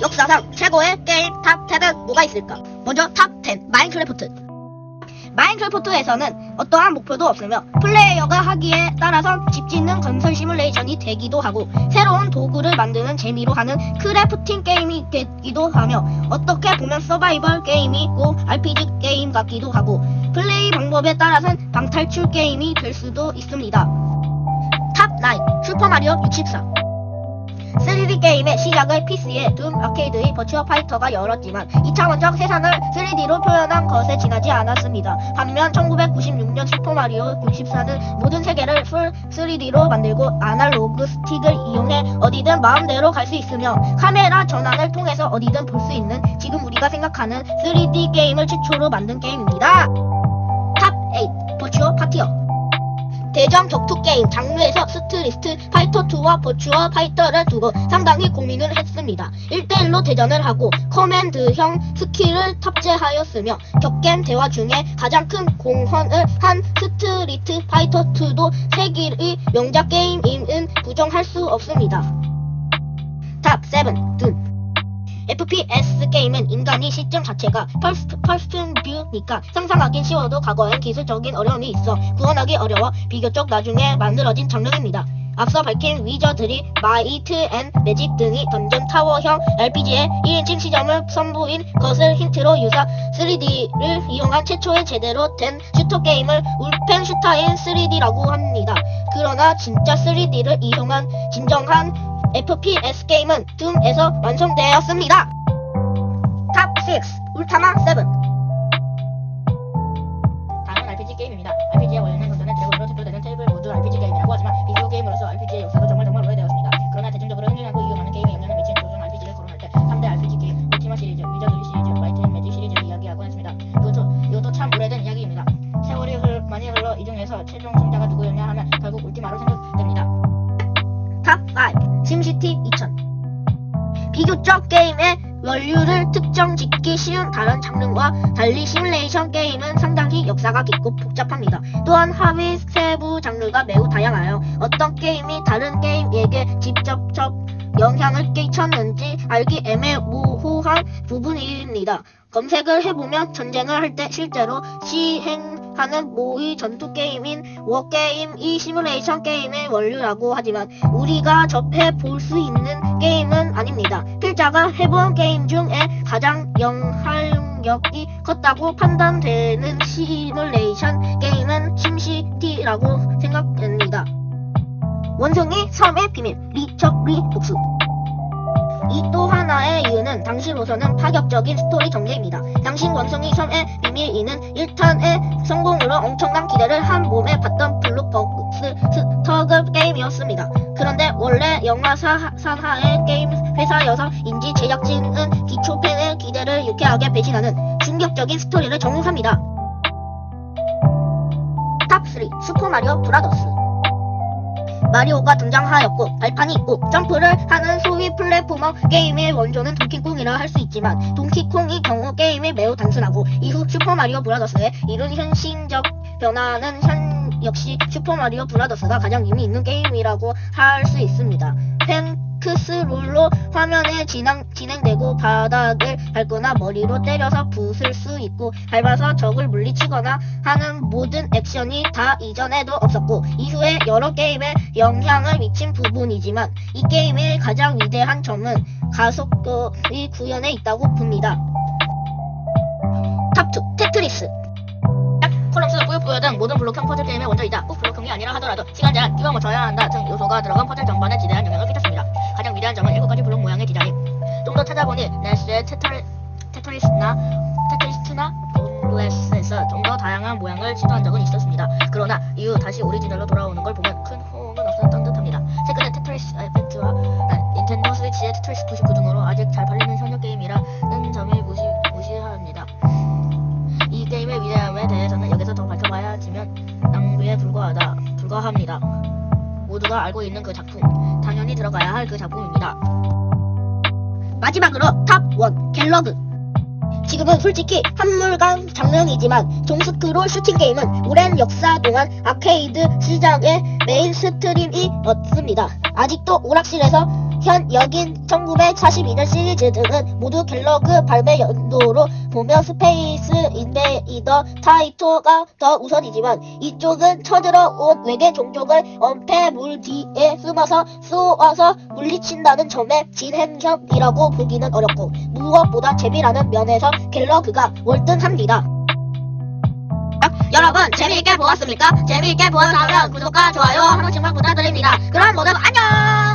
역사상 최고의 게임 탑 10은 뭐가 있을까? 먼저 탑 10 마인크래프트. 마인크래프트에서는 어떠한 목표도 없으며 플레이어가 하기에 따라선 집 짓는 건설 시뮬레이션이 되기도 하고 새로운 도구를 만드는 재미로 하는 크래프팅 게임이 되기도 하며 어떻게 보면 서바이벌 게임이고 RPG 게임 같기도 하고 플레이 방법에 따라선 방탈출 게임이 될 수도 있습니다. 탑 9 슈퍼마리오 64. 3D 게임의 시작을 PC의 둠 아케이드의 버추어 파이터가 열었지만 2차원적 세상을 3D로 표현한 것에 지나지 않았습니다. 반면 1996년 슈퍼마리오 64는 모든 세계를 풀 3D로 만들고 아날로그 스틱을 이용해 어디든 마음대로 갈 수 있으며 카메라 전환을 통해서 어디든 볼 수 있는 지금 우리가 생각하는 3D 게임을 최초로 만든 게임입니다. 탑 8 버추어 파티어. 대전 격투 게임 장르에서 스트리트 파이터2와 버추어 파이터를 두고 상당히 고민을 했습니다. 1대1로 대전을 하고 커맨드형 스킬을 탑재하였으며 격겜 대화 중에 가장 큰 공헌을 한 스트리트 파이터2도 세계의 명작 게임임은 부정할 수 없습니다. 탑 7 둠. FPS 게임은 인간이 시점 자체가 퍼스트 뷰니까 상상하긴 쉬워도 과거엔 기술적인 어려움이 있어 구현하기 어려워 비교적 나중에 만들어진 장르입니다. 앞서 밝힌 위저들이 마이트 앤 매직 등이 던전 타워형 RPG의 1인칭 시점을 선보인 것을 힌트로 유사 3D를 이용한 최초의 제대로 된 슈터 게임을 울펜슈타인 3D라고 합니다. 그러나 진짜 3D를 이용한 진정한 FPS 게임은 둠에서 완성되었습니다. 탑 6 울타마 7. 다음은 RPG 게임입니다. RPG의 원래는 건전한 드래곤으로 대표되는 테이블 모드 RPG 게임이라고 하지만 비디오 게임으로서 RPG의 역사도 정말 오래되었습니다. 그러나 대중적으로 흥행하고 이유 많은 게임에 영향을 미친 조선 RPG를 거론할 때 3대 RPG 게임, 울티마 시리즈, 위저드 시리즈, 마이트 앤 매직 시리즈를 이야기하곤 했습니다. 이것도 참 오래된 이야기입니다. 세월이 많이 흘러 이 중에서 최종 승자가 누구였냐 하면 결국 울티마로 생각됩니다. 탑 5 심시티 2000. 비교적 게임의 원류를 특정 짓기 쉬운 다른 장르와 달리 시뮬레이션 게임은 상당히 역사가 깊고 복잡합니다. 또한 하위 세부 장르가 매우 다양하여 어떤 게임이 다른 게임에게 직접적 영향을 끼쳤는지 알기 애매모호한 부분입니다. 검색을 해보면 전쟁을 할 때 실제로 시행하는 모의 전투 게임인 워게임이 시뮬레이션 게임의 원류라고 하지만 우리가 접해 볼 수 있는 게임은 아닙니다. 필자가 해본 게임 중에 가장 영향력이 컸다고 판단되는 시뮬레이션 게임은 심시티라고 생각됩니다. 원숭이 섬의 비밀 리처리 복수. 이 또 하나의 이유는 당시로서는 파격적인 스토리 전개입니다. 당시 원숭이 섬의 비밀 2는 1탄의 성공으로 엄청난 기대를 한 몸에 봤던 블록버스터 게임이었습니다. 그런데 원래 영화 산하의 게임 회사여서인지 제작진은 기초팬의 기대를 유쾌하게 배신하는 충격적인 스토리를 정립합니다. 탑 3 슈퍼마리오 브라더스. 마리오가 등장하였고 발판이 있고 점프를 하는 소위 플랫포머 게임의 원조는 동키콩이라 할 수 있지만 동키콩의 경우 게임이 매우 단순하고 이후 슈퍼마리오 브라더스에 이른 현실적 변화는 역시 슈퍼마리오 브라더스가 가장 의미 있는 게임이라고 할 수 있습니다. 펜크스 룰로 화면에 진행되고 바닥을 밟거나 머리로 때려서 부술 수 있고 밟아서 적을 물리치거나 하는 모든 액션이 다 이전에도 없었고 이후에 여러 게임에 영향을 미친 부분이지만 이 게임의 가장 위대한 점은 가속도의 구현에 있다고 봅니다. 탑 2 테트리스. 콜럼스, 뿌요뿌요 등 모든 블록형 퍼즐 게임의 원조이자 꼭 블록형이 아니라 하더라도 시간 제한, 끼워 맞춰야 한다 등 요소가 들어간 퍼즐 전반에 지대한 영향을 끼쳤습니다. 가장 위대한 점은 7가지 블록 모양의 디자인. 좀 더 찾아보니 네스의 테트리스트나 룬레스에서 좀 더 다양한 모양을 시도한 적은 있었습니다. 그러나 이후 다시 오리지널로 돌아오는 걸 보면 큰 호응은 없었던 듯합니다. 최근에 테트리스 에펙트와 닌텐도 스위치의 테트리스 99 등으로 아직 잘 팔리는 현역 게임이라는 점이 무시합니다. 이 게임의 위대함에 대해서는 여기서 더 밝혀봐야지만 낭비에 불과합니다. 모두가 알고 있는 그 작품, 당연히 들어가야 할 그 작품입니다. 마지막으로 탑 1 갤러그. 지금은 솔직히 한물간 장르이지만 종스크롤 슈팅 게임은 오랜 역사 동안 아케이드 시장의 메인스트림이었습니다. 아직도 오락실에서 현 여긴 1942년 시리즈 등은 모두 갤러그 발매 연도로 보면 스페이스 인베이더 타이토가 더 우선이지만 이쪽은 쳐들어온 외계 종족을 엄폐물 뒤에 숨어서 쏘아서 물리친다는 점에 진행형이라고 보기는 어렵고 무엇보다 재미라는 면에서 갤러그가 월등합니다. 여러분 재미있게 보았습니까? 재미있게 보았다면 구독과 좋아요 한 번씩만 부탁드립니다. 그럼 모두 안녕!